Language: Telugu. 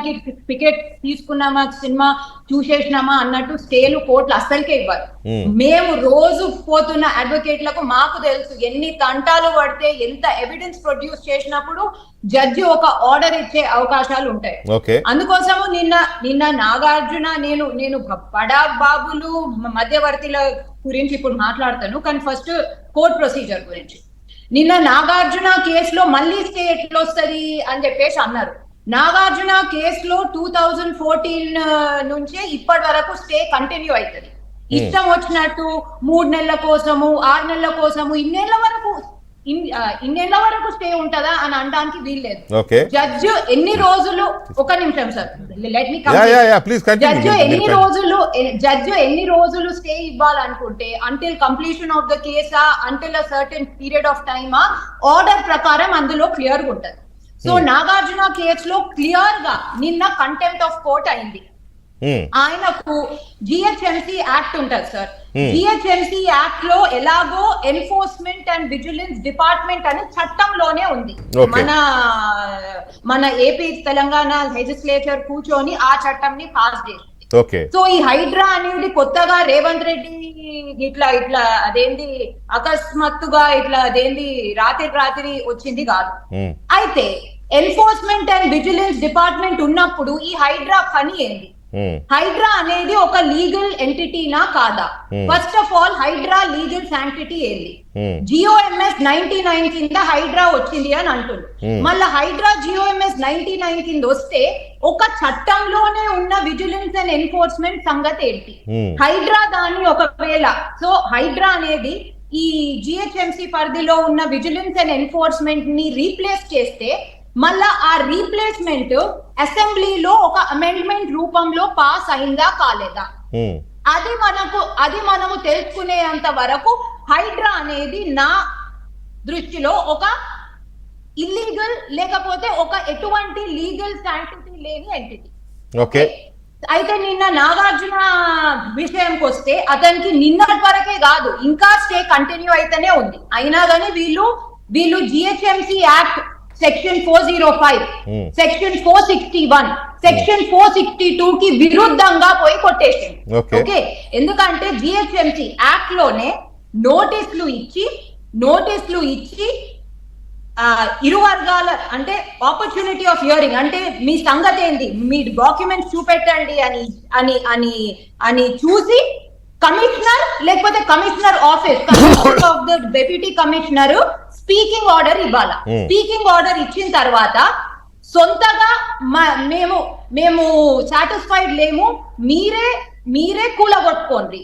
చూడడానికి టికెట్ తీసుకున్నామా, సినిమా చూసేసినామా అన్నట్టు స్టేలు కోర్టులు అస్సలకే ఇవ్వరు. మేము రోజు పోతున్న అడ్వకేట్లకు మాకు తెలుసు ఎన్ని తంటాలు పడితే, ఎంత ఎవిడెన్స్ ప్రొడ్యూస్ చేసినప్పుడు జడ్జి ఒక ఆర్డర్ ఇచ్చే అవకాశాలు ఉంటాయి. అందుకోసము నిన్న నాగార్జున, నేను బడా బాబులు మధ్యవర్తుల గురించి ఇప్పుడు మాట్లాడతాను, కానీ ఫస్ట్ కోర్ట్ ప్రొసీజర్ గురించి. నిన్న నాగార్జున కేసులో మళ్ళీ స్టే ఎట్లా వస్తుంది అని చెప్పేసి అన్నారు. నాగార్జున కేసులో 2014 నుంచే ఇప్పటి వరకు స్టే కంటిన్యూ అవుతుంది. ఇష్టం వచ్చినట్టు 3 నెలల కోసము, 6 నెలల కోసము, ఇన్నేళ్ల వరకు స్టే ఉంటదా అని అనడానికి వీల్లేదు. జడ్జ్ ఎన్ని రోజులు, ఒక నిమిషం సార్, లెట్ మీ జడ్జ్ ఎన్ని రోజులు స్టే ఇవ్వాలనుకుంటే అంటిల్ కంప్లీషన్ ఆఫ్ ద కేసా, until a certain period of టైమా, ఆర్డర్ ప్రకారం అందులో క్లియర్ గా ఉంటది. సో నాగార్జున కేసులో క్లియర్ గా నిన్న కంటెంప్ట్ ఆఫ్ కోర్ట్ అయింది. ఆయనకు జిహెచ్ఎంసి యాక్ట్ ఉంటది సార్. జిహెచ్ఎంసి యాక్ట్ లో ఎలాగో ఎన్ఫోర్స్మెంట్ అండ్ విజిలెన్స్ డిపార్ట్మెంట్ అని చట్టంలోనే ఉంది. మన ఏపీ తెలంగాణ లెజిస్లేచర్ కూర్చొని ఆ చట్టం ని పాస్ చేసింది. సో ఈ హైడ్రా అనేది కొత్తగా రేవంత్ రెడ్డి ఇట్లా అదేంది అకస్మాత్తుగా అదేంది రాత్రి వచ్చింది కాదు. అయితే ఎన్ఫోర్స్మెంట్ అండ్ విజిలెన్స్ డిపార్ట్మెంట్ ఉన్నప్పుడు ఈ హైడ్రా పని ఏంది? హైడ్రా అనేది ఒక లీగల్ ఎంటిటీనా కాదా? First of all Hydraa legal sanctity ఏంది? GOMS 99 కింద హైడ్రా వచ్చింది అని అంటుంది. మళ్ళీ హైడ్రా GOMS 99 కింద వస్తే ఒక చట్టంలోనే ఉన్న విజిలెన్స్ అండ్ ఎన్ఫోర్స్మెంట్ సంగతి ఏంటి? హైడ్రా దాన్ని ఒకవేళ, సో హైడ్రా అనేది ఈ GHMC పరిధిలో ఉన్న విజిలెన్స్ అండ్ ఎన్ఫోర్స్మెంట్ ని రీప్లేస్ చేస్తే మళ్ళా ఆ రీప్లేస్మెంట్ అసెంబ్లీలో ఒక అమెండ్మెంట్ రూపంలో పాస్ అయిందా కాలేదా, అది మనము తెలుసుకునేంత వరకు హైడ్రా అనేది నా దృష్టిలో ఒక ఇల్లీగల్, లేకపోతే ఒక ఎటువంటి లీగల్ శాంక్టిటీ లేని ఎంటిటీ. అయితే నిన్న నాగార్జున విషయంకి వస్తే అతనికి నిన్నటి వరకే కాదు, ఇంకా స్టే కంటిన్యూ అయితేనే ఉంది. అయినా కానీ వీళ్ళు GHMC act section 405, section 461, section 462 కి విరుద్ధంగా పోయి కొట్టేసింది. ఓకే, ఎందుకంటే GHMC యాక్ట్ లోనే నోటీసులు ఇచ్చి ఇరు వర్గాల, అంటే ఆపర్చునిటీ ఆఫ్ హియరింగ్, అంటే మీ సంగతి ఏంది, మీ డాక్యుమెంట్స్ చూపెట్టండి అని చూసి కమిషనర్ లేకపోతే commissioner office of the deputy commissioner speaking order ఇవ్వాలా. స్పీకింగ్ ఆర్డర్ ఇచ్చిన తర్వాత సొంతగా మేము సాటిస్ఫైడ్ లేము, మీరే కూలగొట్టుకోండి,